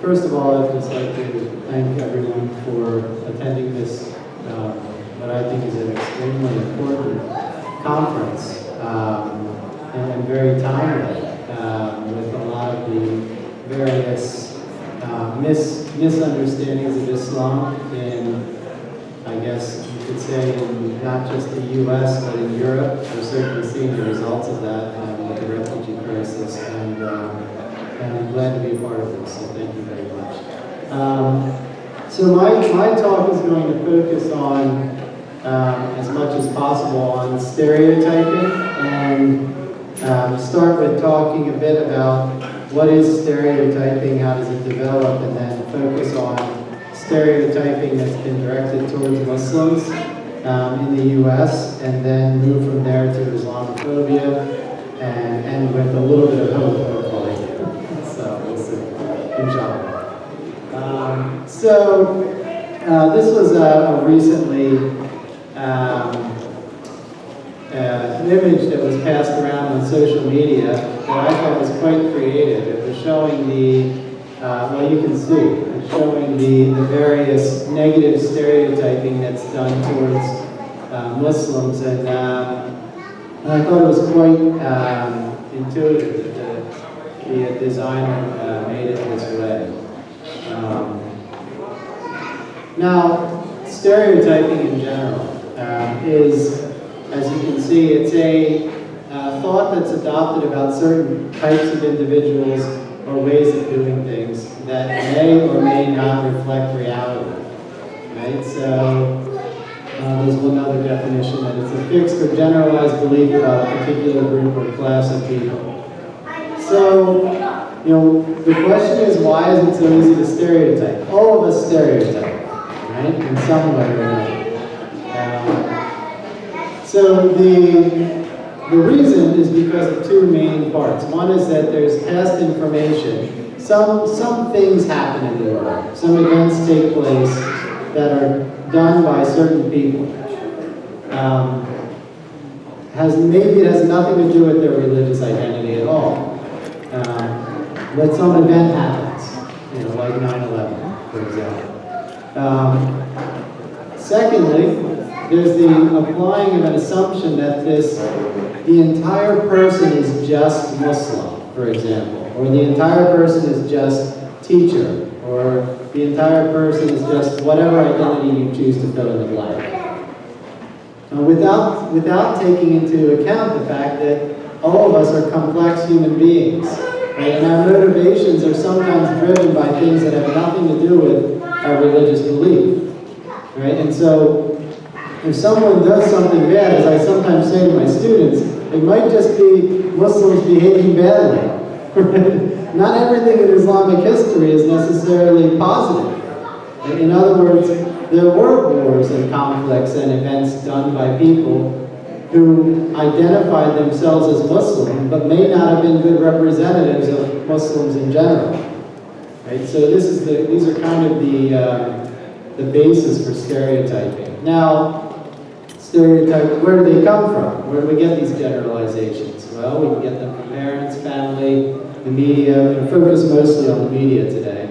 First of all, I'd just like to thank everyone for attending this, what I think is an extremely important conference, and very timely, with a lot of the various misunderstandings of Islam in, I guess you could say, in not just the U.S., but in Europe. We're certainly seeing the results of that with the refugee crisis, and I'm glad to be a part of this, so thank you very much. So my talk is going to focus on, as much as possible, on stereotyping, and start with talking a bit about what is stereotyping, how does it develop, and then focus on stereotyping that's been directed towards Muslims in the U.S., and then move from there to Islamophobia, and end with a little bit of hope, hopefully. So we'll see, inshallah. This was a recently an image that was passed around on social media that I thought was quite creative. It was showing well, you can see, it's showing the various negative stereotyping that's done towards Muslims, and I thought it was quite intuitive that the designer made it this way. Now, stereotyping in general is, as you can see, it's a thought that's adopted about certain types of individuals or ways of doing things that may or may not reflect reality. Right? So there's one other definition, that it's a fixed or generalized belief about a particular group or class of people. So, the question is, why is it so easy to stereotype? All of us stereotype, right? In some way or another. So the reason is because of two main parts. One is that there's past information. Some things happen in the world. Some events take place that are done by certain people. Maybe it has nothing to do with their religious identity at all. But some event happens, like 9/11, for example. Secondly, there's the applying of an assumption that the entire person is just Muslim, for example, or the entire person is just teacher, or the entire person is just whatever identity you choose to fill in the blank. Without taking into account the fact that all of us are complex human beings, right? And our motivations are sometimes driven by things that have nothing to do with our religious belief, right? And so, if someone does something bad, as I sometimes say to my students, it might just be Muslims behaving badly. Not everything in Islamic history is necessarily positive. In other words, there were wars and conflicts and events done by people who identified themselves as Muslim, but may not have been good representatives of Muslims in general. Right? So these are kind of the basis for stereotyping. Now, stereotypes, where do they come from? Where do we get these generalizations? Well, we can get them from parents, family, the media. I'm going to focus mostly on the media today.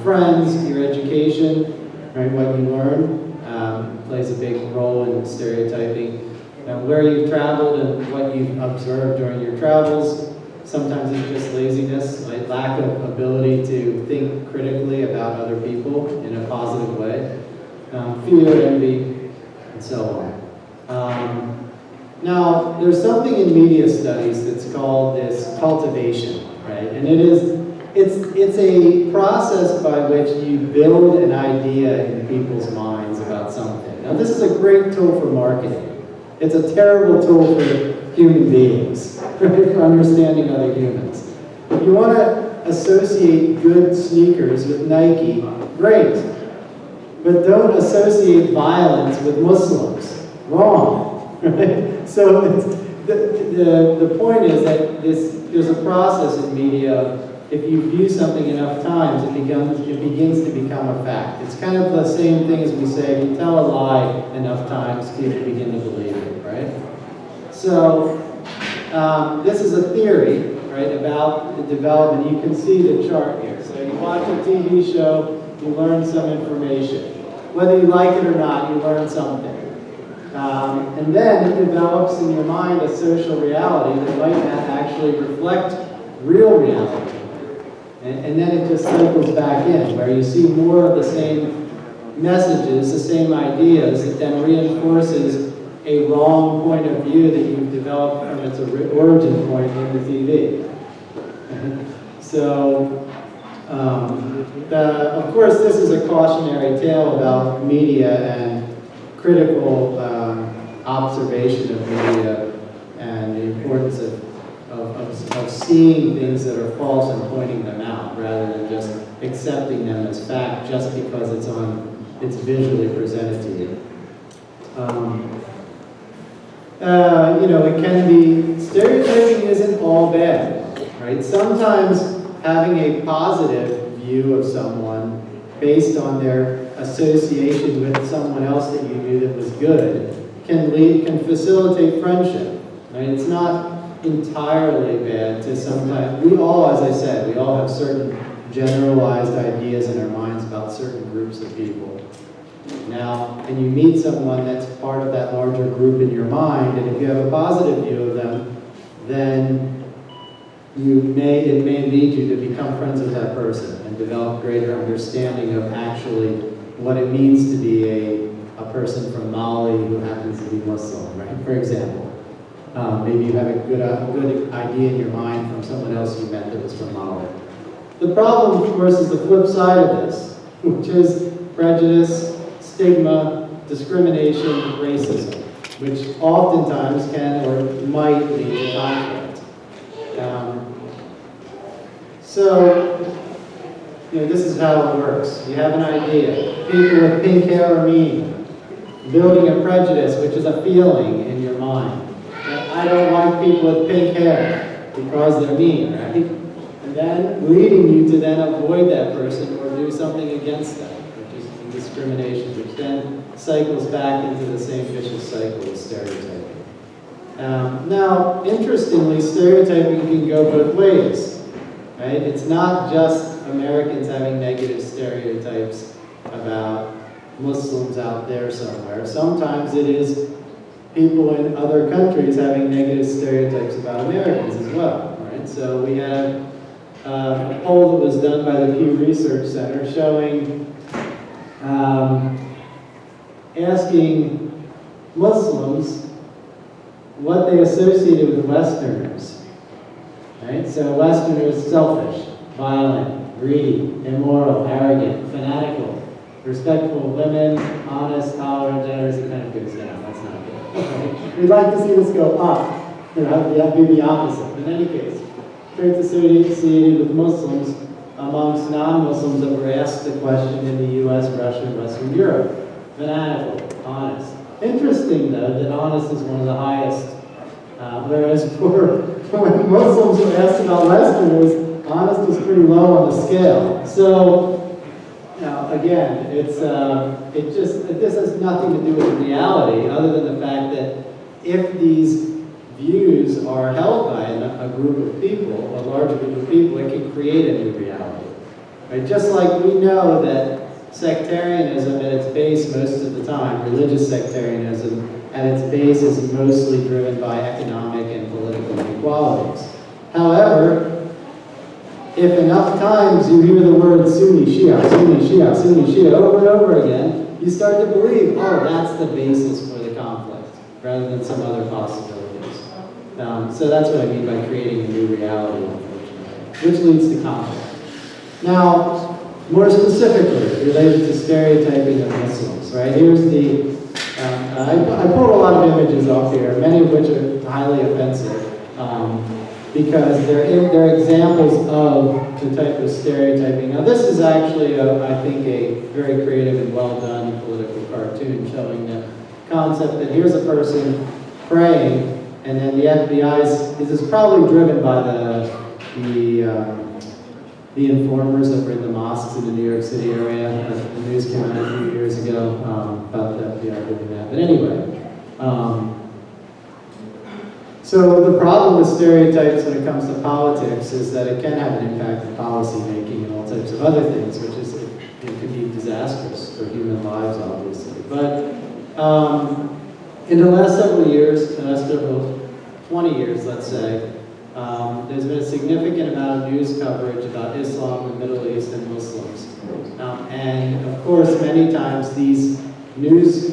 Friends, your education, right, what you learn plays a big role in stereotyping. Where you've traveled and what you've observed during your travels. Sometimes it's just laziness, like lack of ability to think critically about other people in a positive way. Fear, envy, and so on. Now, there's something in media studies that's called this cultivation, right? And it's a process by which you build an idea in people's minds about something. Now, this is a great tool for marketing. It's a terrible tool for human beings, right? For understanding other humans. If you want to associate good sneakers with Nike, great. But don't associate violence with Muslims. Wrong. Right? So the point is that there's a process in media. If you view something enough times, it begins to become a fact. It's kind of the same thing as we say, if you tell a lie enough times, people begin to believe it, right? So this is a theory, right, about the development. You can see the chart here. So you You watch a TV show, you learn some information. Whether you like it or not, you learn something. And then it develops in your mind a social reality that might not actually reflect real reality. And then it just cycles back in, where you see more of the same messages, the same ideas, that then reinforces a wrong point of view that you've developed from its origin point in the TV. So, of course, this is a cautionary tale about media and critical observation of media and the importance of seeing things that are false and pointing them out, rather than just accepting them as fact just because it's visually presented to you. It can be, stereotyping isn't all bad, right? Sometimes having a positive view of someone based on their association with someone else that you knew that was good can facilitate friendship, right? It's not entirely bad to sometimes, we all, as I said, we all have certain generalized ideas in our minds about certain groups of people. Now, and you meet someone that's part of that larger group in your mind, and if you have a positive view of them, then it may lead you to become friends with that person and develop greater understanding of actually what it means to be a person from Mali who happens to be Muslim, right? For example. Maybe you have a good idea in your mind from someone else you met that was from Mali. The problem, of course, is the flip side of this, which is prejudice, stigma, discrimination, racism, which oftentimes can or might lead to conflict. This is how it works. You have an idea. People with pink hair are mean. Building a prejudice, which is a feeling in your mind. I don't like people with pink hair because they're mean, right? And then leading you to then avoid that person or do something against them, which is discrimination, which then cycles back into the same vicious cycle of stereotyping. Now, interestingly, stereotyping can go both ways, right? It's not just Americans having negative stereotypes about Muslims out there somewhere. Sometimes it is people in other countries having negative stereotypes about Americans as well, right? So we had a poll that was done by the Pew Research Center showing, asking Muslims what they associated with Westerners, right? So Westerners, selfish, violent, greedy, immoral, arrogant, fanatical, respectful of women, honest, tolerant, generous. It kind of goes down. That's not good. We'd like to see this go up. That'd be the opposite. In any case, traits associated with Muslims amongst non-Muslims that were asked the question in the U.S., Russia, and Western Europe. Fanatical, honest. Interesting, though, that honest is one of the highest, whereas when Muslims were asked about Westerners, honest was pretty low on the scale. So, again, this has nothing to do with reality, other than the fact that if these views are held by a group of people, a large group of people, it can create a new reality. Right? Just like we know that sectarianism at its base most of the time, religious sectarianism at its base is mostly driven by economic and political inequalities. However, if enough times you hear the word Sunni, Shia, Sunni, Shia, Sunni, Shia over and over again, you start to believe, oh, that's the basis for the conflict, rather than some other possibilities. So that's what I mean by creating a new reality, unfortunately, which leads to conflict. Now, more specifically, related to stereotyping of Muslims, right? Here's the, I pulled a lot of images off here, many of which are highly offensive, because they're examples of the type of stereotyping. Now, this is actually, I think, a very creative and well-done political cartoon showing the concept that here's a person praying, and then the FBI this is probably driven by the informers that were in the mosques in the New York City area. The news came out a few years ago about the FBI doing that. But anyway, So the problem with stereotypes when it comes to politics is that it can have an impact on policy making and all types of other things, which is it can be disastrous for human lives, obviously. But in the last several years, the last several 20 years, let's say, there's been a significant amount of news coverage about Islam, the Middle East, and Muslims. And of course, many times these news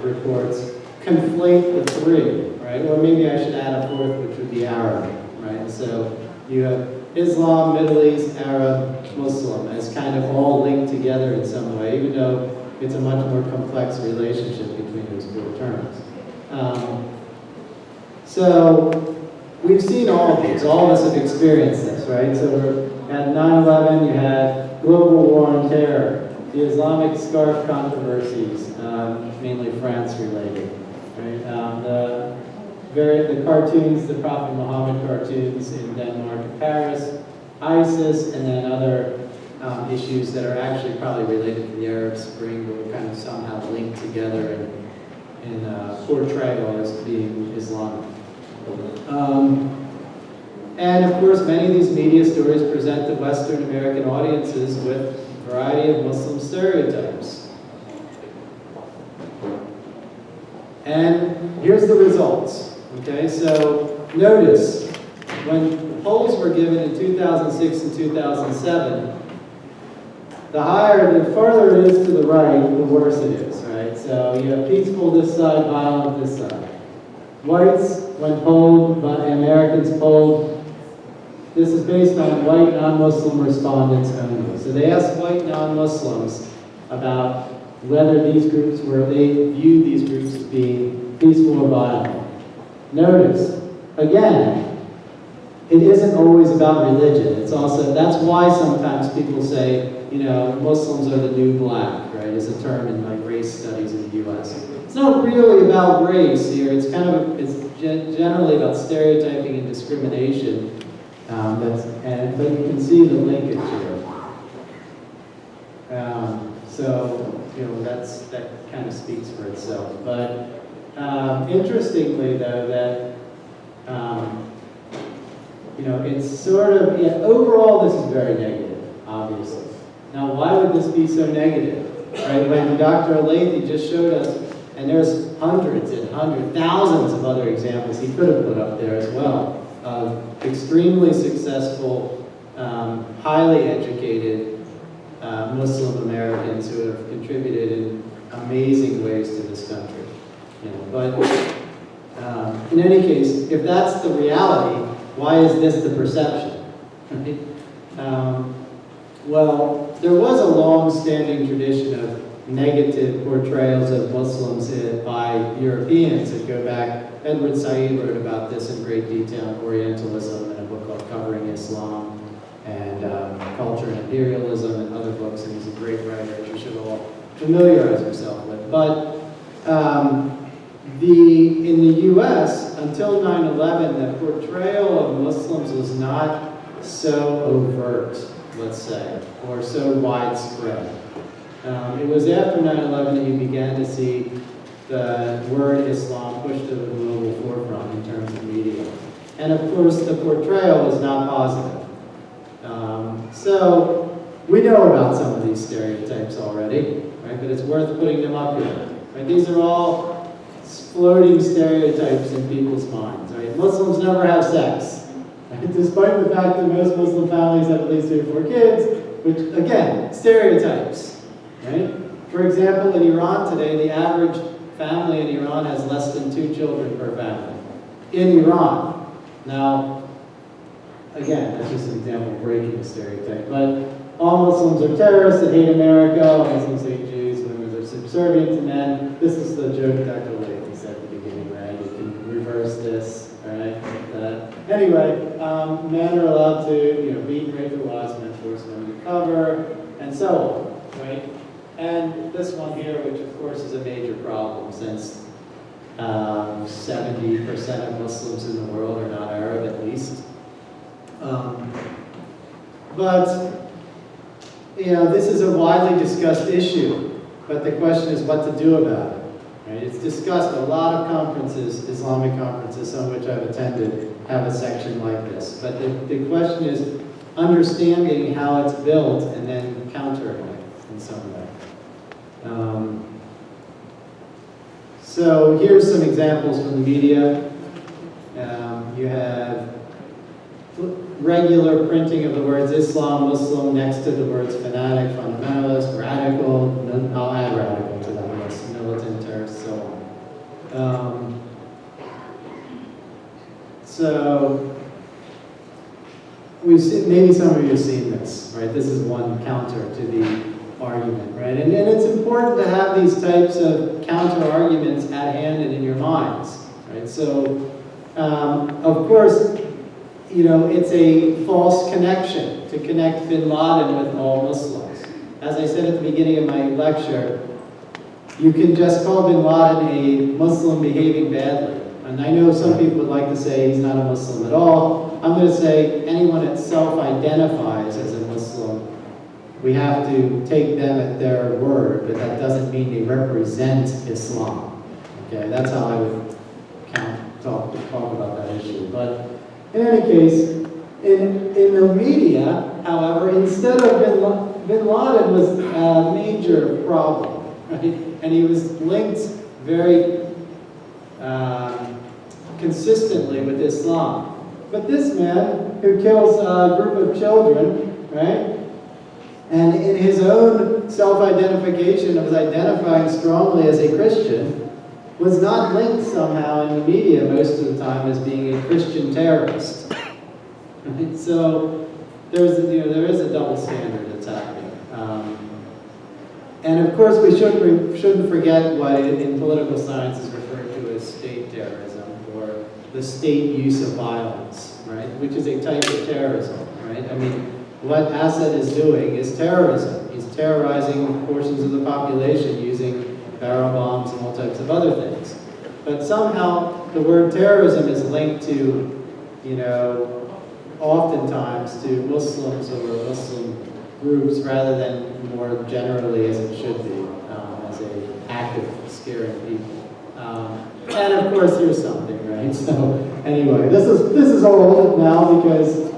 reports conflate the three, right? Or maybe I should add a fourth, which would be Arab, right? So you have Islam, Middle East, Arab, Muslim as kind of all linked together in some way, even though it's a much more complex relationship between those four terms. So we've seen all of these. All of us have experienced this, right? So we're at 9/11, you had global war on terror, the Islamic scarf controversies, mainly France related, right? The cartoons, the Prophet Muhammad cartoons in Denmark and Paris, ISIS, and then other issues that are actually probably related to the Arab Spring, but were kind of somehow linked together in portrayal as being Islamic. And of course, many of these media stories present the Western American audiences with a variety of Muslim stereotypes. And here's the results. Okay, so notice, when polls were given in 2006 and 2007, the further it is to the right, the worse it is, right? So you have peaceful this side, violent this side. Whites, when polled, by Americans polled, this is based on white non-Muslim respondents only. So they asked white non-Muslims about whether these groups they viewed these groups as being peaceful or violent. Notice, again, it isn't always about religion. It's also, that's why sometimes people say, you know, Muslims are the new black, right, is a term in like race studies in the US. It's not really about race here. It's kind of, it's generally about stereotyping and discrimination. But you can see the linkage here. So, you know, that kind of speaks for itself. But interestingly, though, that you know, it's sort of, yeah, overall this is very negative, obviously. Now, why would this be so negative? Right? When Dr. Alethi just showed us, and there's hundreds and hundreds, thousands of other examples he could have put up there as well, of extremely successful, highly educated Muslim Americans who have contributed in amazing ways to this country. You know, but in any case, if that's the reality, why is this the perception? Well, there was a long-standing tradition of negative portrayals of Muslims by Europeans that go back. Edward Said wrote about this in great detail in Orientalism in a book called Covering Islam, and Culture and Imperialism, and other books, and he's a great writer you should all familiarize yourself with. But in the US, until 9/11, the portrayal of Muslims was not so overt, let's say, or so widespread. It was after 9/11 that you began to see the word Islam pushed to the global forefront in terms of media. And of course, the portrayal was not positive. So we know about some of these stereotypes already, right? But it's worth putting them up here. Right? These are all floating stereotypes in people's minds. Right? Muslims never have sex, right? Despite the fact that most Muslim families have at least 3 or 4 kids, which again, stereotypes. Right? For example, in Iran today, the average family in Iran has less than 2 children per family. In Iran. Now, again, that's just an example of breaking a stereotype. But all Muslims are terrorists that hate America, all Muslims hate Jews, women are subservient to men. This is the joke Dr. Alethi said at the beginning, right? You can reverse this, right? Like that. Anyway, men are allowed to, beat and rape their wives, men force women to cover, and so on, right? And this one here, which of course is a major problem since 70% of Muslims in the world are not Arab, at least. But this is a widely discussed issue. But the question is what to do about it. Right? It's discussed. A lot of conferences, Islamic conferences, some of which I've attended, have a section like this. But the question is understanding how it's built and then countering it in some way. So here's some examples from the media. You have regular printing of the words Islam, Muslim next to the words fanatic, fundamentalist, radical. I'll add radical to that list, militant, terrorist, so on. So we've seen, maybe some of you have seen this, right? This is one counter to the argument, right? And it's important to have these types of counter arguments at hand and in your minds, right? So, of course, you know, it's a false connection to connect bin Laden with all Muslims. As I said at the beginning of my lecture, you can just call bin Laden a Muslim behaving badly. And I know some people would like to say he's not a Muslim at all. I'm going to say anyone that self-identifies as a Muslim, we have to take them at their word, but that doesn't mean they represent Islam. Okay, that's how I would talk about that issue. But in any case, in the media, however, instead of bin Laden was a major problem, right? And he was linked very consistently with Islam. But this man who kills a group of children, right? And in his own self-identification of identifying strongly as a Christian, was not linked somehow in the media most of the time as being a Christian terrorist. Right? So there is a double standard that's happening. And of course we shouldn't forget what in political science is referred to as state terrorism, or the state use of violence, right? Which is a type of terrorism, right? I mean, what Assad is doing is terrorism. He's terrorizing portions of the population using barrel bombs and all types of other things. But somehow the word terrorism is linked to, you know, oftentimes to Muslims or Muslim groups rather than more generally as it should be, as an act of scaring people. And of course, here's something, right? So anyway, this is old now because,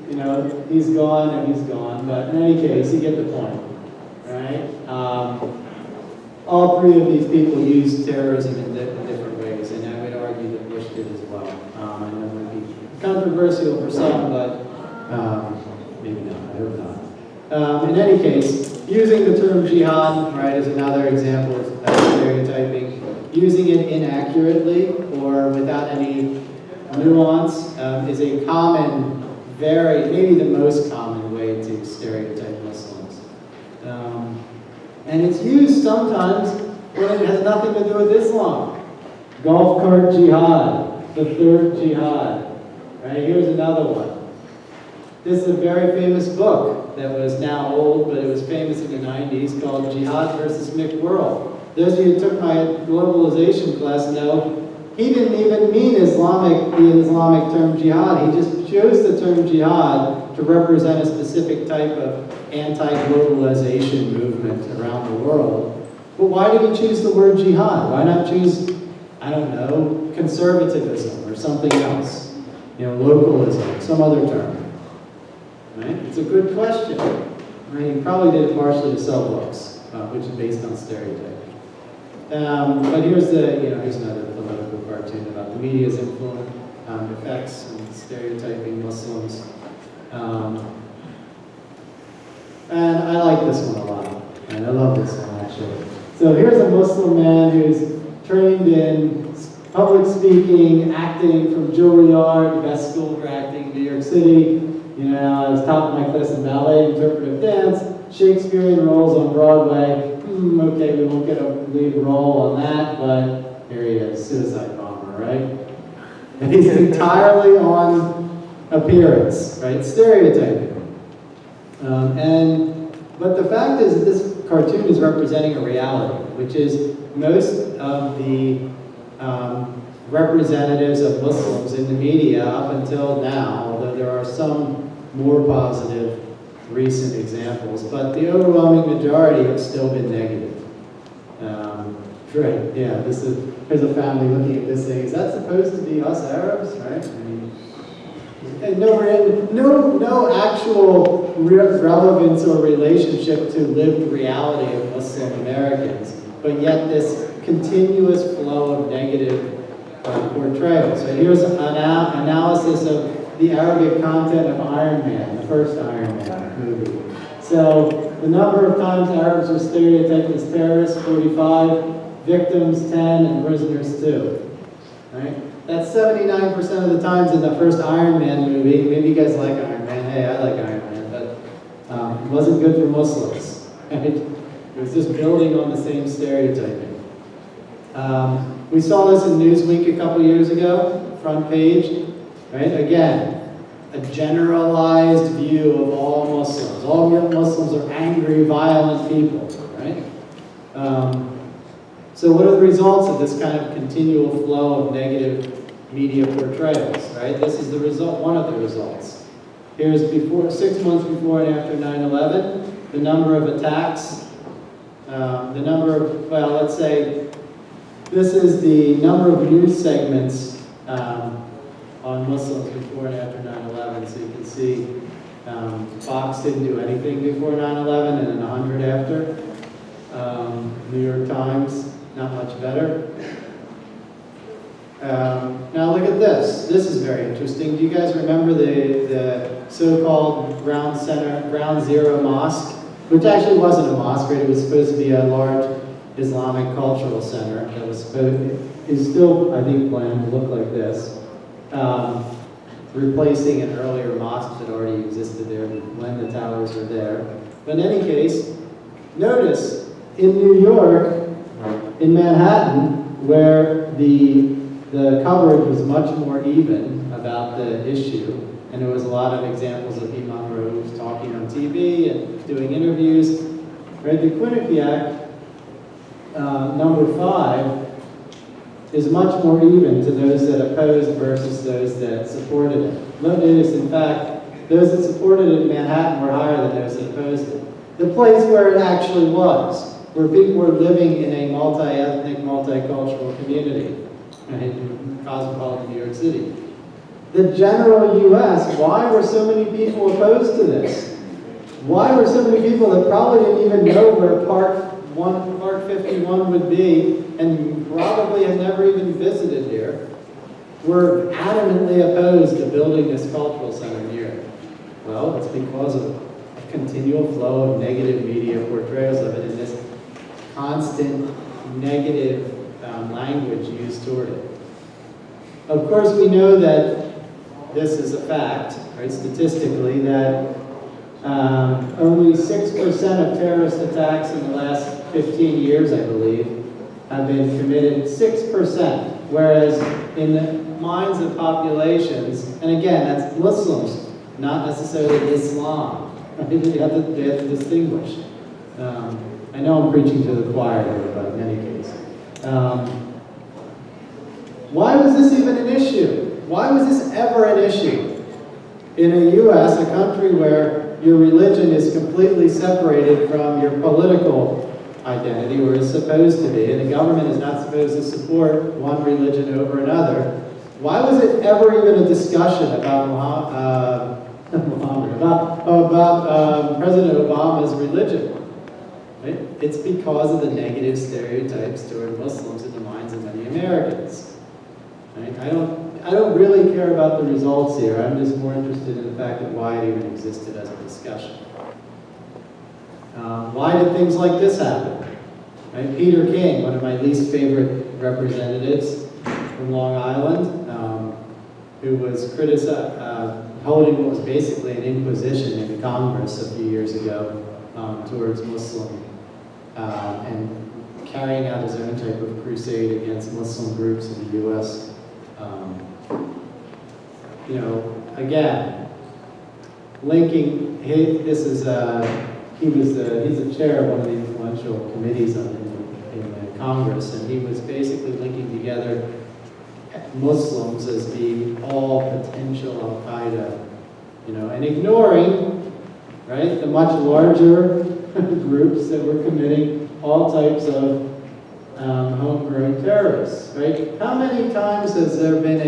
you know, he's gone and he's gone. But in any case, you get the point, right? All three of these people use terrorism in different ways, and I would argue that Bush did as well. I know it would be controversial for some, but maybe not. I hope not. In any case, using the term jihad, right, is another example of stereotyping. Using it inaccurately or without any nuance is a common, maybe the most common way to stereotype Muslims. And it's used sometimes when it has nothing to do with Islam. Golf cart jihad, the third jihad. Right, here's another one. This is a very famous book that was now old, but it was famous in the 90s, called Jihad versus McWhirl. Those of you who took my globalization class know he didn't even mean the Islamic term jihad. He just chose the term jihad to represent a specific type of anti-globalization movement around the world. But why did he choose the word jihad? Why not choose, I don't know, conservatism or something else? You know, localism, some other term. Right? It's a good question. Right? He probably did it partially to sell books, which is based on stereotyping. But here's another political cartoon about the media's influence, effects, and stereotyping Muslims. And I like this one a lot. And I love this one, actually. So here's a Muslim man who's trained in public speaking, acting from Juilliard, best school for acting in New York City. You know, I was top of my class in ballet, interpretive dance, Shakespearean roles on Broadway. Okay, we won't get a lead role on that, but here he is, suicide bomber, right? And he's entirely on appearance, right? Stereotyping. But the fact is that this cartoon is representing a reality, which is most of the representatives of Muslims in the media up until now, although there are some more positive recent examples, but the overwhelming majority have still been negative. Right, yeah, here's a family looking at this saying, is that supposed to be us Arabs, right? I mean, and no actual relevance or relationship to lived reality of Muslim Americans, but yet this continuous flow of negative portrayal. So here's an analysis of the Arabic content of Iron Man, the first Iron Man movie. So the number of times Arabs were stereotyped as terrorists, 45, victims, 10, and prisoners, 2. Right? That's 79% of the times in the first Iron Man movie. Maybe you guys like Iron Man. Hey, I like Iron Man, but it wasn't good for Muslims. Right? It was just building on the same stereotyping. We saw this in Newsweek a couple years ago, front page. Right? Again, a generalized view of all Muslims. All Muslims are angry, violent people. Right? So what are the results of this kind of continual flow of negative media portrayals, right? This is the result, one of the results. Here's 6 months before and after 9/11, the number of attacks, let's say, this is the number of news segments on Muslims before and after 9/11. So you can see Fox didn't do anything before 9/11 and then 100 after. New York Times, not much better. Now look at this. This is very interesting. Do you guys remember the so-called Ground Zero Mosque? Which actually wasn't a mosque, right? It was supposed to be a large Islamic cultural center that is still, I think, planned to look like this. Replacing an earlier mosque that already existed there when the towers were there. But in any case, notice in New York, in Manhattan, where the coverage was much more even about the issue, and there was a lot of examples of Imam Raouf talking on TV and doing interviews. Right, the Quinnipiac, number 5, is much more even to those that opposed versus those that supported it. Notice, in fact, those that supported it in Manhattan were higher than those that opposed it. The place where it actually was, where people were living in a multi-ethnic, multicultural community, right, in cosmopolitan New York City. The general U.S., why were so many people opposed to this? Why were so many people that probably didn't even know where Park 51 would be, and probably had never even visited here, were adamantly opposed to building this cultural center here? Well, it's because of a continual flow of negative media portrayals of it, and this constant negative language used toward it. Of course, we know that this is a fact, right, statistically, that only 6% of terrorist attacks in the last 15 years, I believe, have been committed. 6%, whereas in the minds of populations, and again, that's Muslims, not necessarily Islam. Right? They have to distinguish. I know I'm preaching to the choir here, but in any case. Why was this even an issue? Why was this ever an issue? In a U.S., a country where your religion is completely separated from your political identity, or is supposed to be, and the government is not supposed to support one religion over another, why was it ever even a discussion about President Obama's religion? Right? It's because of the negative stereotypes toward Muslims in the minds of many Americans. Right? I don't really care about the results here. I'm just more interested in the fact that why it even existed as a discussion. Why did things like this happen? Right? Peter King, one of my least favorite representatives from Long Island, who was holding what was basically an inquisition in Congress a few years ago towards Muslim and carrying out his own type of crusade against Muslim groups in the U.S. Again, linking, he's a chair of one of the influential committees in Congress, and he was basically linking together Muslims as being all potential Al-Qaeda, and ignoring, right, the much larger groups that were committing all types of homegrown terrorists, right? How many times has there been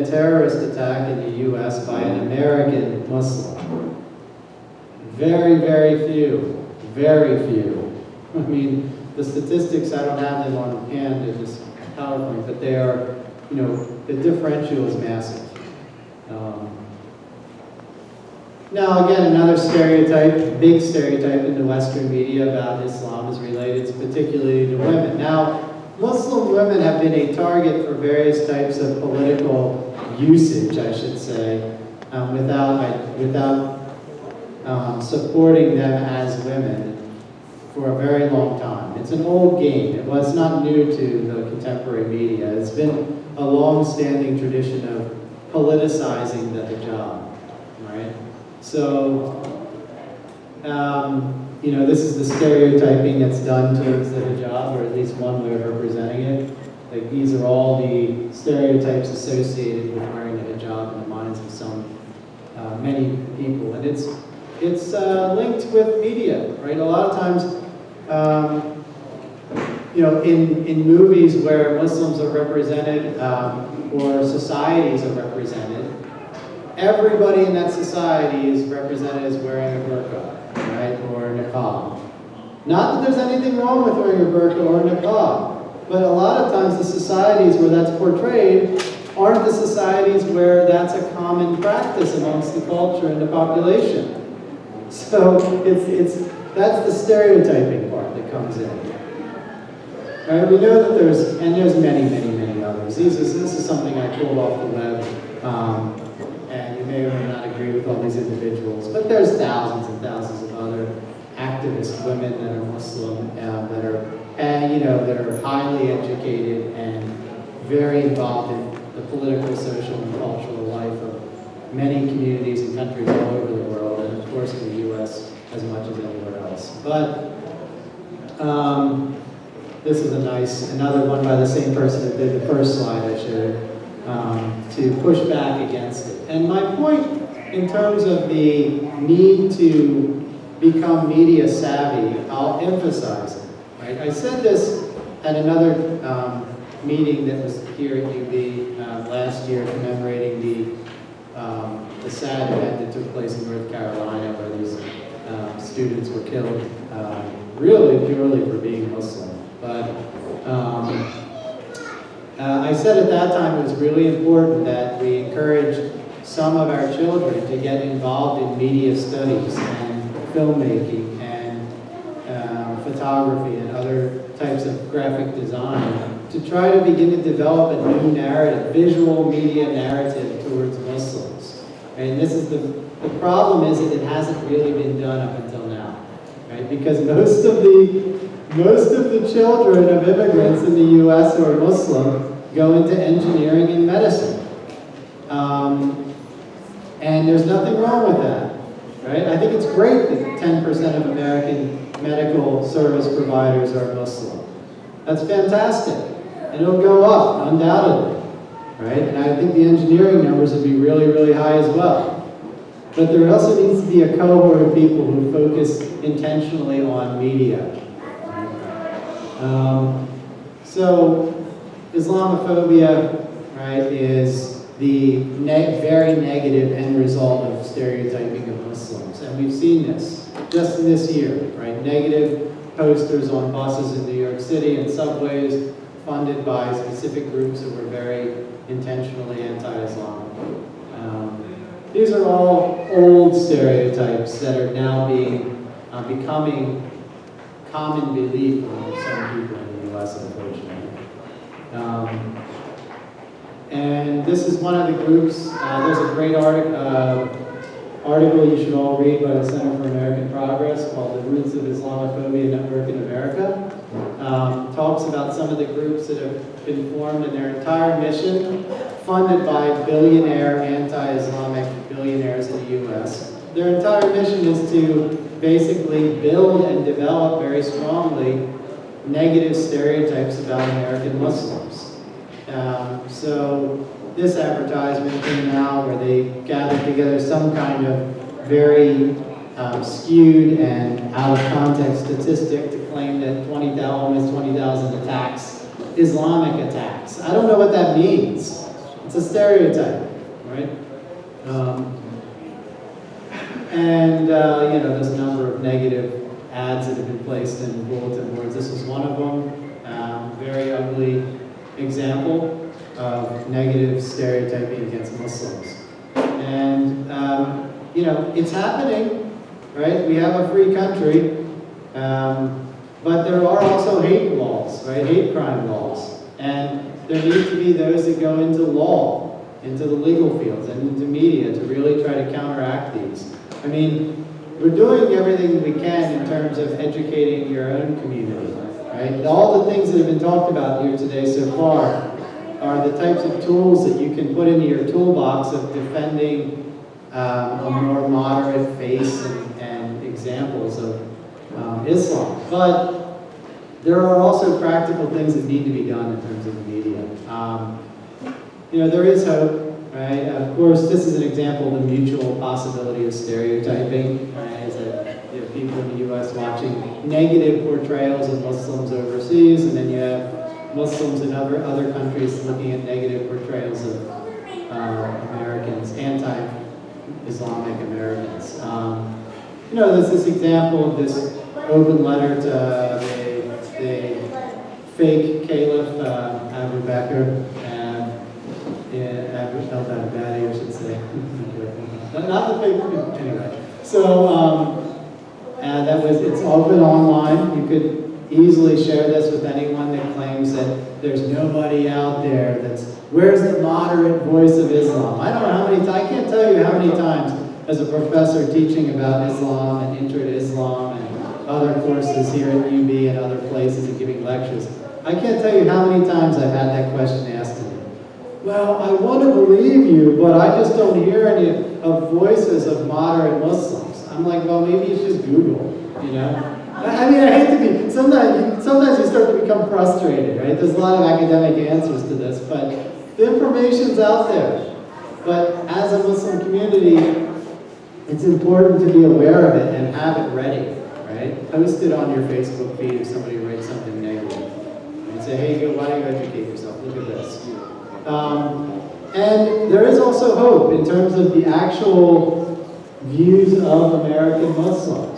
a terrorist attack in the U.S. by an American Muslim? Very, very few. Very few. I mean, the statistics, I don't have them on hand in this PowerPoint, but they are, the differential is massive. Now, again, another stereotype, big stereotype in the Western media about Islam is related particularly to women. Now, Muslim women have been a target for various types of political usage, I should say, without supporting them as women for a very long time. It's an old game. It's not new to the contemporary media. It's been a long-standing tradition of politicizing the hijab, right? So, this is the stereotyping that's done towards the hijab, or at least one way of representing it. Like, these are all the stereotypes associated with wearing the hijab in the minds of many people. And it's linked with media, right? A lot of times, in movies where Muslims are represented or societies are represented, everybody in that society is represented as wearing a burqa, right, or a niqab. Not that there's anything wrong with wearing a burqa or a niqab, but a lot of times the societies where that's portrayed aren't the societies where that's a common practice amongst the culture and the population. So that's the stereotyping part that comes in. Right? We know that there's many, many, many others. This is something I pulled off the web, and you may or may not agree with all these individuals, but there's thousands and thousands of other activist women that are Muslim, that are highly educated and very involved in the political, social, and cultural life of many communities and countries all over the world, and of course in the U.S. as much as anywhere else. But this is another one by the same person that did the first slide I showed, to push back against it. And my point in terms of the need to become media savvy, I'll emphasize it. Right? I said this at another meeting that was here at UB last year, commemorating the sad event that took place in North Carolina, where these students were killed, really purely for being Muslim. But I said at that time it was really important that we encourage some of our children to get involved in media studies and filmmaking and photography and other types of graphic design to try to begin to develop a new narrative, visual media narrative towards Muslims. And this is the problem is that it hasn't really been done up until now, right? Because most of the children of immigrants in the U.S. who are Muslim go into engineering and medicine. And there's nothing wrong with that, right? I think it's great that 10% of American medical service providers are Muslim. That's fantastic. And it'll go up, undoubtedly, right? And I think the engineering numbers would be really, really high as well. But there also needs to be a cohort of people who focus intentionally on media. So Islamophobia, right, is the very negative end result of stereotyping of Muslims. And we've seen this just this year, right? Negative posters on buses in New York City and subways funded by specific groups that were very intentionally anti-Islamic. These are all old stereotypes that are now becoming common belief among some people in the U.S., unfortunately. And this is one of the groups. There's a great article you should all read by the Center for American Progress called The Roots of Islamophobia Network in America. Talks about some of the groups that have been formed and their entire mission, funded by billionaire, anti-Islamic billionaires in the U.S. Their entire mission is to basically build and develop very strongly negative stereotypes about American Muslims. So this advertisement came out where they gathered together some kind of very skewed and out of context statistic to claim that almost 20,000 attacks, Islamic attacks. I don't know what that means. It's a stereotype, right? There's a number of negative ads that have been placed in bulletin boards. This was one of them. Very ugly example of negative stereotyping against Muslims. And, it's happening, right? We have a free country, but there are also hate laws, right? Hate crime laws. And there need to be those that go into law, into the legal fields, and into media to really try to counteract these. I mean, we're doing everything we can in terms of educating your own community, right? All the things that have been talked about here today so far are the types of tools that you can put into your toolbox of defending a more moderate face and examples of Islam. But there are also practical things that need to be done in terms of the media. There is hope, right? Of course, this is an example of the mutual possibility of stereotyping, right? Is that people in the U.S. watching negative portrayals of Muslims overseas, and then you have Muslims in other countries looking at negative portrayals of Americans, anti-Islamic Americans. There's this example of this open letter to the fake caliph, Abu Bakr, al-Baghdadi, I should say. Not the fake, anyway. So, it's open online. You could easily share this with anyone that claims that there's nobody out there where's the moderate voice of Islam? I don't know how many times, I can't tell you how many times as a professor teaching about Islam and Intro to Islam and other courses here at UB and other places and giving lectures. I can't tell you how many times I've had that question asked to me. Well, I want to believe you, but I just don't hear any of voices of moderate Muslims. I'm like, well, maybe you should Google, I mean, I hate to be, sometimes you start to become frustrated, right? There's a lot of academic answers to this, but the information's out there. But as a Muslim community, it's important to be aware of it and have it ready, right? Post it on your Facebook feed if somebody writes something negative. And say, hey, why don't you educate yourself? Look at this. And there is also hope in terms of the actual views of American Muslims.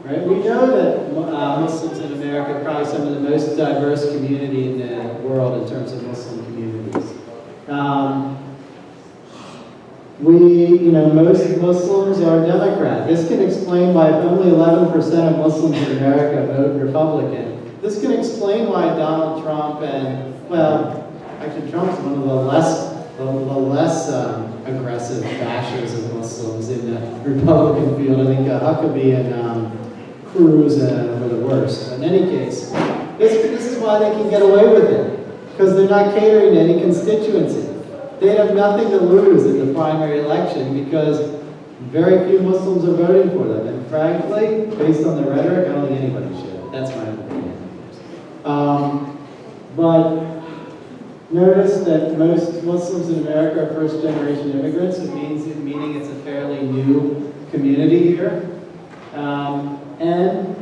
Right? We know that Muslims in America are probably some of the most diverse community in the world in terms of Muslim communities. Most Muslims are Democrat. This can explain why only 11% of Muslims in America vote Republican. This can explain why Donald Trump actually Trump's one of the less aggressive bashers of Muslims in the Republican field. I think Huckabee and Cruz were the worst. In any case, this is why they can get away with it, because they're not catering to any constituency. They have nothing to lose in the primary election because very few Muslims are voting for them. And frankly, based on the rhetoric, I don't think anybody should. That's my opinion. But notice that most Muslims in America are first-generation immigrants. Meaning it's a fairly new community here. And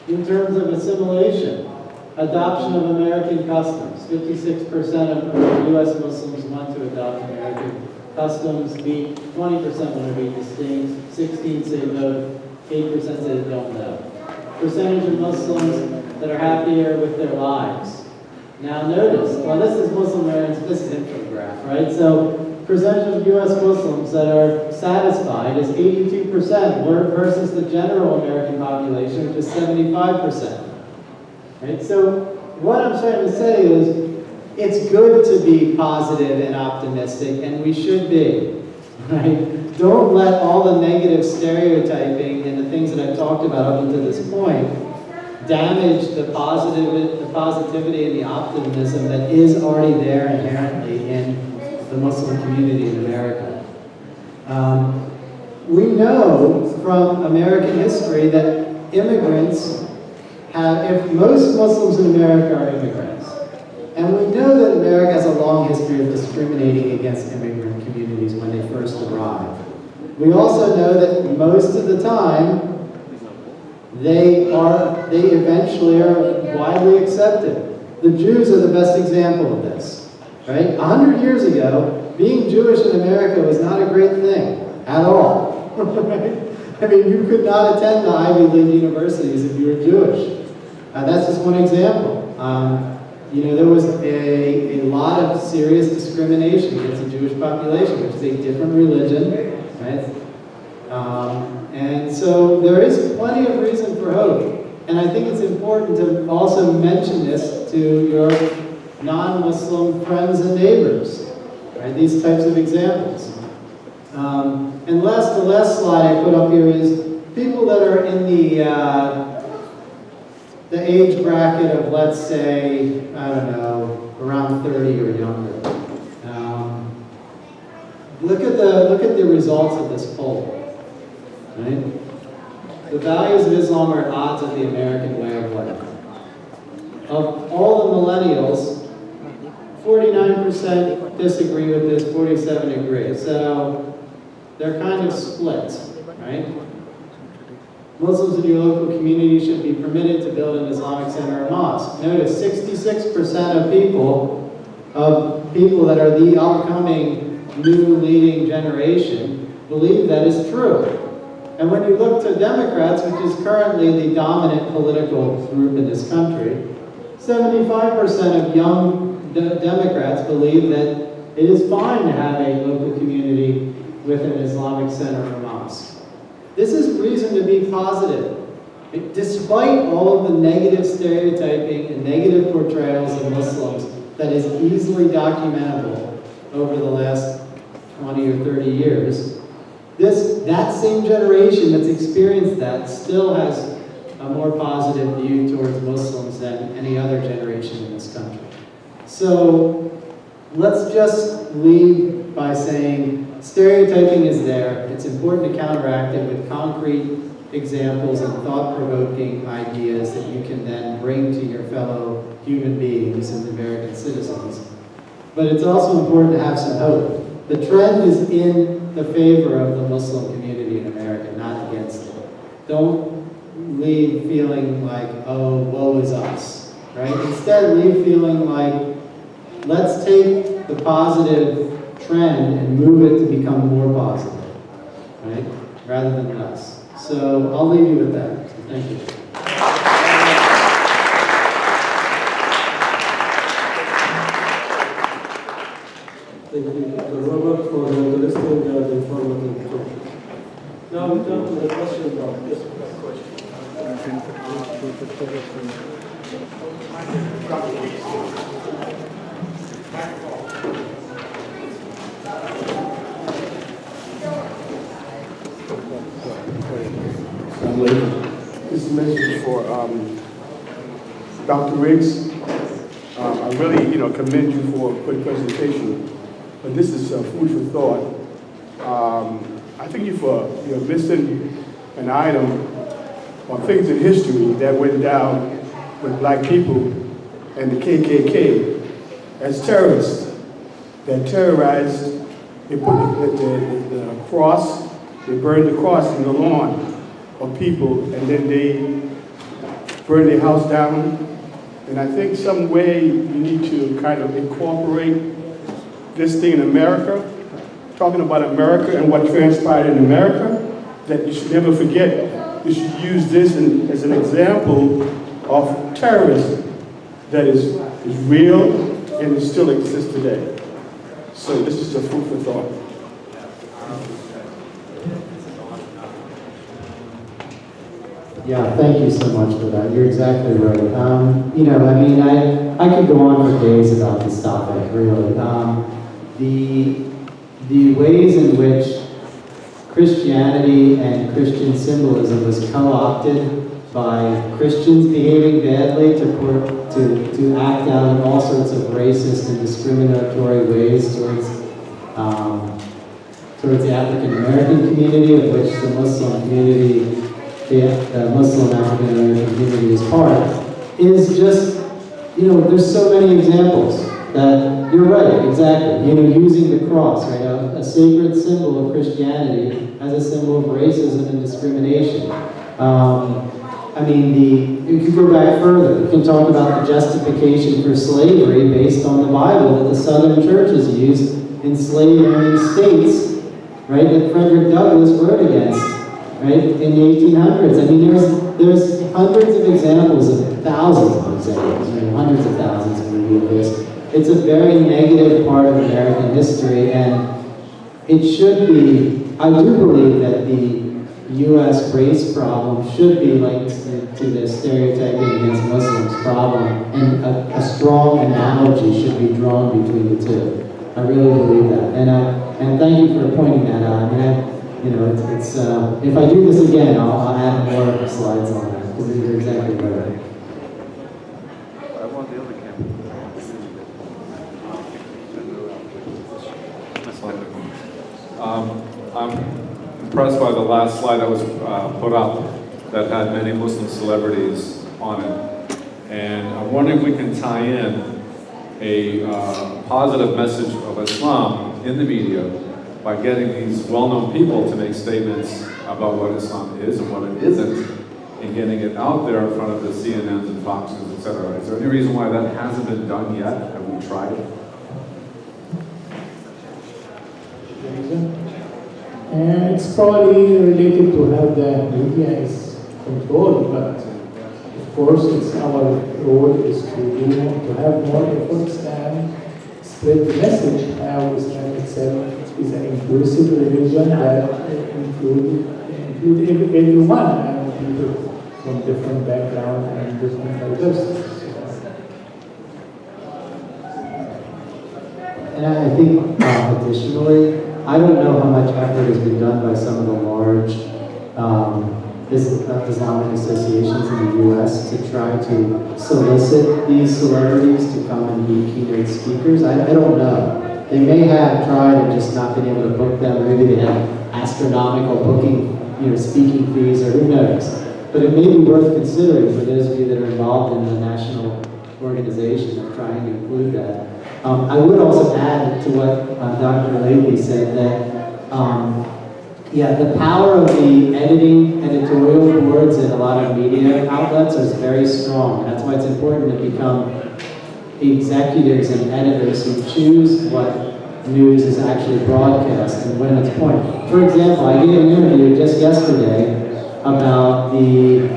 in terms of assimilation, adoption of American customs. 56% of U.S. Muslims want to adopt American customs. 20% want to be distinct. 16% say no. 8% say they don't know. Percentage of Muslims that are happier with their lives. Now notice, this is Muslim Americans, this is infograph, right? So percentage of U.S. Muslims that are satisfied is 82% versus the general American population, which is 75%. Right? So what I'm trying to say is it's good to be positive and optimistic, and we should be. Right? Don't let all the negative stereotyping and the things that I've talked about up until this point damage the positivity and the optimism that is already there inherently in the Muslim community in America. We know from American history that immigrants if most Muslims in America are immigrants, and we know that America has a long history of discriminating against immigrant communities when they first arrive. We also know that most of the time, they eventually are widely accepted. The Jews are the best example of this, right? 100 years ago, being Jewish in America was not a great thing at all. Right? I mean, you could not attend the Ivy League universities if you were Jewish. That's just one example. There was a lot of serious discrimination against the Jewish population, which is a different religion, right? And so there is plenty of reason for hope. And I think it's important to also mention this to your non-Muslim friends and neighbors, right? These types of examples. And the last slide I put up here is people that are in the age bracket of, let's say, I don't know, around 30 or younger. Look at the results of this poll. Right? The values of Islam are at odds with the American way of life. Of all the millennials, 49% disagree with this, 47% agree. So they're kind of split, right? Muslims in your local community should be permitted to build an Islamic center or mosque. Notice 66% of people that are the upcoming new leading generation believe that is true. And when you look to Democrats, which is currently the dominant political group in this country, 75% of young Democrats believe that it is fine to have a local community with an Islamic center or mosque. This is reason to be positive. Despite all of the negative stereotyping and negative portrayals of Muslims that is easily documentable over the last 20 or 30 years, that same generation that's experienced that still has a more positive view towards Muslims than any other generation in this country. So let's just leave by saying stereotyping is there. It's important to counteract it with concrete examples and thought-provoking ideas that you can then bring to your fellow human beings and American citizens. But it's also important to have some hope. The trend is in the favor of the Muslim community in America, not against it. Don't leave feeling like, oh, woe is us, right? Instead, leave feeling like, let's take the positive trend and move it to become more positive, right? Rather than less. So I'll leave you with that. So thank you. Thank you, Dr. Robert, for the interesting and informative talk. Now we come to the question about this question. This is a message for Dr. Riggs. I really, commend you for a quick presentation. But this is food for thought. I think you're missing an item on things in history that went down with black people and the KKK as terrorists that terrorized. They put the cross, they burned the cross in the lawn of people, and then they burned their house down. And I think some way you need to kind of incorporate this thing in America, talking about America and what transpired in America, that you should never forget. You should use this as an example of terrorism that is real and it still exists today. So this is a food for thought. Yeah, thank you so much for that. You're exactly right. I could go on for days about this topic, really. The ways in which Christianity and Christian symbolism was co-opted by Christians behaving badly to act out in all sorts of racist and discriminatory ways towards the African American community, of which the Muslim community, the Muslim African American community is part, is just, there's so many examples. that you're right, exactly. You know, using the cross, right? A sacred symbol of Christianity as a symbol of racism and discrimination. I mean, you can go back further. You can talk about the justification for slavery based on the Bible that the Southern churches used in slave-owning states, right, that Frederick Douglass wrote against, right, in the 1800s. I mean, there's hundreds of examples, thousands of examples, I mean, hundreds of thousands of this. It's a very negative part of American history, and it should be, I do believe that the U.S. race problem should be linked to the stereotyping against Muslims problem, and a strong analogy should be drawn between the two. I really believe that, and thank you for pointing that out. I mean, you know, it's if I do this again, I'll add more slides on that because you're exactly right. I want the other camera. I'm impressed by the last slide that was put up that had many Muslim celebrities on it. And I'm wondering if we can tie in a positive message of Islam in the media by getting these well-known people to make statements about what Islam is and what it isn't, and getting it out there in front of the CNNs and Foxes, etc. Is there any reason why that hasn't been done yet? Have we tried it? It's probably related to how the media is controlled, but of course it's our role is to have more efforts and spread the message how Islam itself is an inclusive religion that include everyone and people from different backgrounds and different diversities. And I think additionally, I don't know how much effort has been done by some of the large Islamic associations in the U.S. to try to solicit these celebrities to come and be keynote speakers. I don't know. They may have tried and just not been able to book them. Maybe they have astronomical booking, speaking fees, or who knows. But it may be worth considering for those of you that are involved in the national organization of trying to include that. I would also add to what Dr. Lately said that, the power of the editorial boards in a lot of media outlets is very strong. That's why it's important to become executives and editors who choose what news is actually broadcast and when it's point. For example, I gave an interview just yesterday about the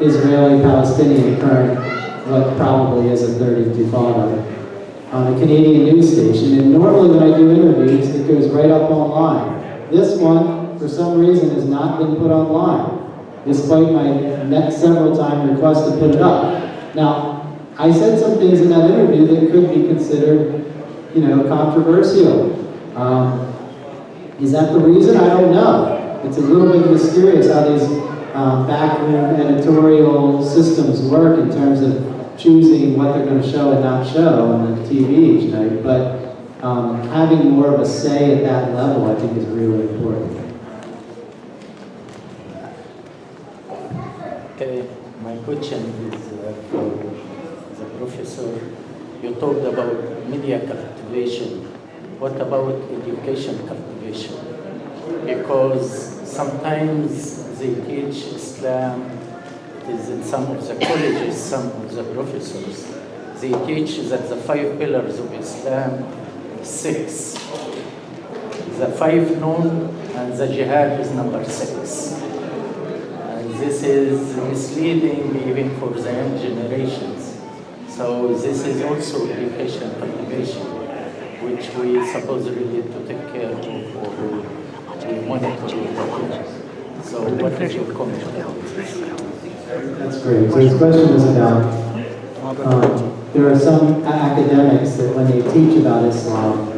Israeli-Palestinian current, what probably is a third intifada, on a Canadian news station, and normally when I do interviews, it goes right up online. This one, for some reason, has not been put online, despite my several time request to put it up. Now, I said some things in that interview that could be considered, controversial. Is that the reason? I don't know. It's a little bit mysterious how these backroom editorial systems work in terms of choosing what they're going to show and not show on the TV each night, but having more of a say at that level, I think, is really important. Okay, my question is for the professor. You talked about media cultivation. What about education cultivation? Because sometimes they teach Islam. Is in some of the colleges, some of the professors, they teach that the 5 pillars of Islam, 6. The 5 known and the jihad is number 6. And this is misleading even for the young generations. So this is also education cultivation, which we supposedly need to take care of or we monitor. So what is your comment on this? That's great. So his question is about, there are some academics that when they teach about Islam,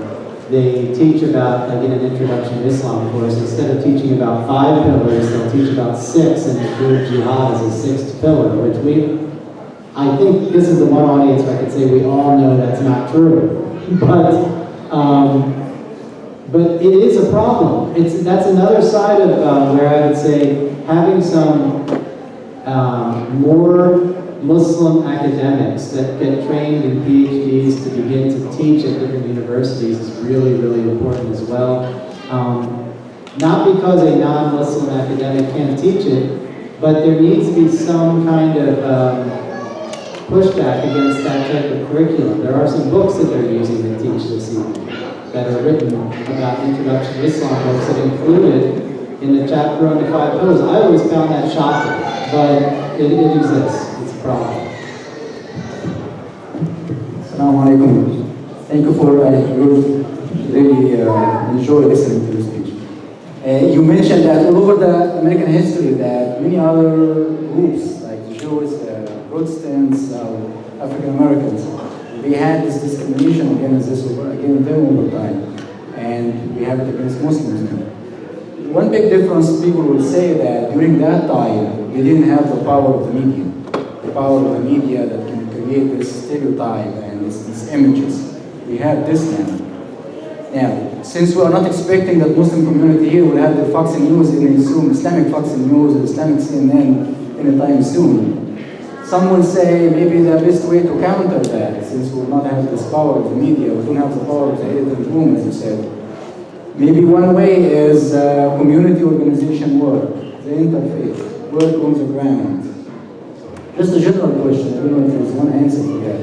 they teach about, like in an introduction to Islam course, instead of teaching about 5 pillars, they'll teach about 6 and include jihad as a 6th pillar, which I think this is the one audience where I could say we all know that's not true. But it is a problem. That's another side of where I would say having some more Muslim academics that get trained in PhDs to begin to teach at different universities is really, really important as well. Not because a non-Muslim academic can't teach it, but there needs to be some kind of pushback against that type of curriculum. There are some books that they're using to teach this evening that are written about Introduction to Islam books that included in the chapter on the 5 pillars. I always found that shocking, but it exists. It's a problem. Assalamu alaikum. Thank you for really enjoy listening to this speech. You mentioned that all over the American history that many other groups like the Jews, Protestants, African Americans, they had this discrimination against them over time, and we have it against Muslims now. One big difference, people will say that during that time, they didn't have the power of the media. The power of the media that can create this stereotype and these images. We have this now. Now, since we are not expecting that Muslim community here will have the Fox News and assume Islamic Fox News or Islamic CNN anytime soon, some will say maybe the best way to counter that, since we will not have this power of the media, we don't have the power of the editing room, as you said. Maybe one way is community organization work, the interfaith, work on the ground. Just a general question, I don't know if there's one answer for that.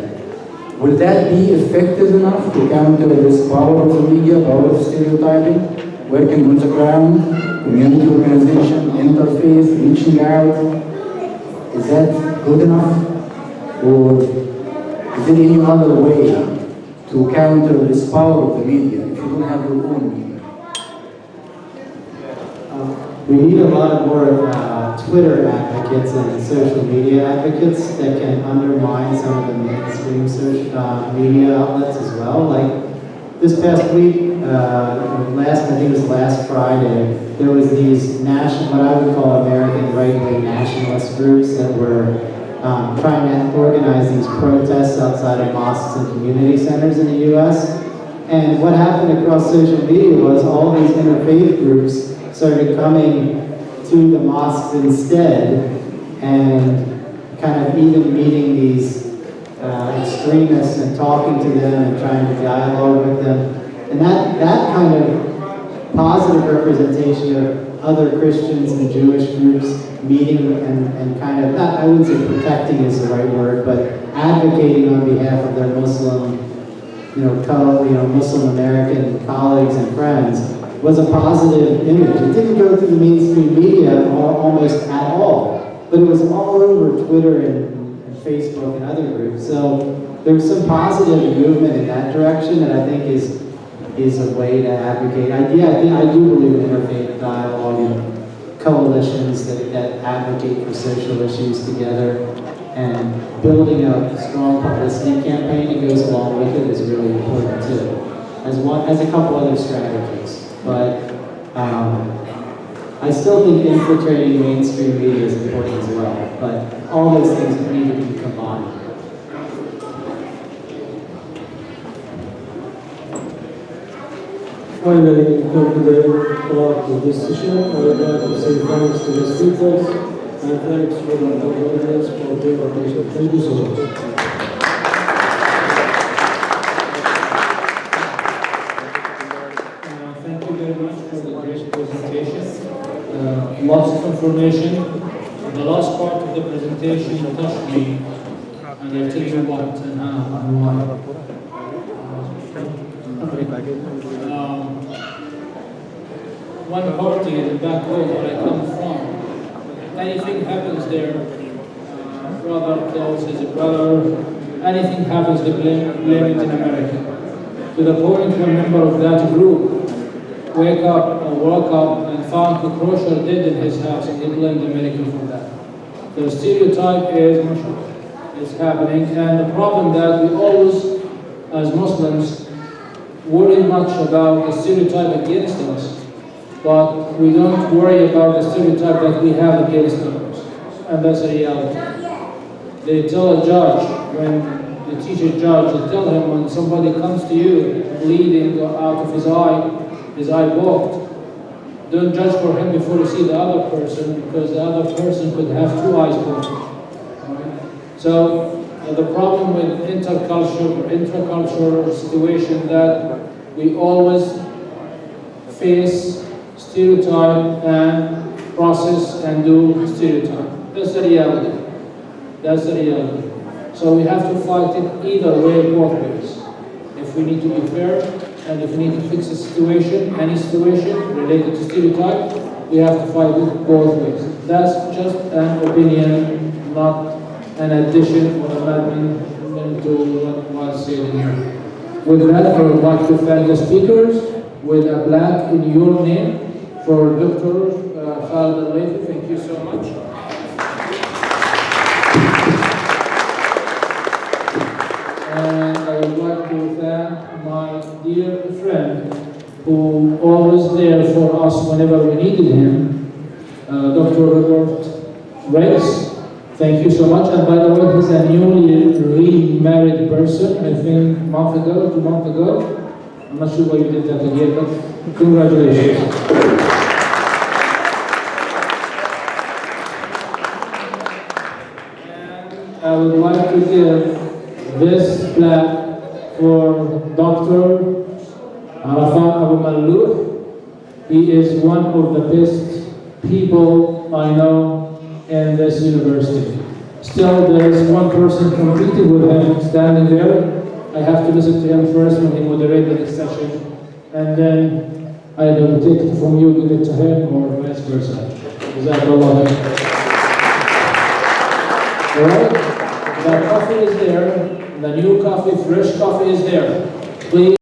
Will that be effective enough to counter this power of the media, power of stereotyping, working on the ground, community organization, interfaith, reaching out? Is that good enough? Or is there any other way to counter this power of the media if you don't have your own media? We need a lot more Twitter advocates and social media advocates that can undermine some of the mainstream social media outlets as well. Like this past week, I think it was last Friday, there was these what I would call American right-wing nationalist groups that were trying to organize these protests outside of mosques and community centers in the U.S. And what happened across social media was all these interfaith groups started coming to the mosques instead and kind of even meeting these extremists and talking to them and trying to dialogue with them. And that kind of positive representation of other Christians and Jewish groups meeting and kind of, not, I wouldn't say protecting is the right word, but advocating on behalf of their Muslim, Muslim American colleagues and friends was a positive image. It didn't go through the mainstream media almost at all, but it was all over Twitter and Facebook and other groups. So there's some positive movement in that direction that I think is a way to advocate. I do believe in interfaith dialogue and coalitions that advocate for social issues together, and building a strong publicity campaign that goes along with it is really important too, as a couple other strategies. But I still think infiltrating mainstream media is important as well. But all those things need to be combined. Finally, we come to the part of this session. I would like to say thanks to the speakers and thanks to the audience for their attention. Thank you so much. Lots of information. The last part of the presentation touched me, and I'll tell you what and how and why. One party in the back home where I come from, anything happens there, brother kills his brother, anything happens, they blame it in America. To the point one member of that group woke up and found a kosher dead in his house, and he blamed America for that. The stereotype is happening, and the problem that we always, as Muslims, worry much about the stereotype against us, but we don't worry about the stereotype that we have against others, and that's a reality. They tell a judge, when they teach a judge, they tell him when somebody comes to you bleeding out of his eye blocked, don't judge for him before you see the other person, because the other person could have two eyes blocked. Right? So So the problem with intercultural or intracultural situation that we always face stereotype and process and do stereotype. That's the reality. That's the reality. So we have to fight it either way, both ways. If we need to be fair, and if we need to fix a situation, any situation related to stereotype, we have to fight it both ways. That's just an opinion, not an addition or amendment to what was said here. With that, I would like to thank the speakers with a plaque in your name for Dr. Khalid Al-Laythi. Thank you so much. And I would like to thank my dear friend who always there for us whenever we needed him, Dr. Robert Rex. Thank you so much. And by the way, he's a newly remarried person, I think a month ago, 2 months ago. I'm not sure why you did that again, but congratulations. And I would like to give this plaque for Dr. Arafat Abu Mallouh. He is one of the best people I know in this university. Still, there is one person competing with him standing there. I have to listen to him first when he moderates the next session, and then either take it from you, give it to him, or vice versa. Is that all? Alright? The coffee is there. The new coffee, fresh coffee is there. Please.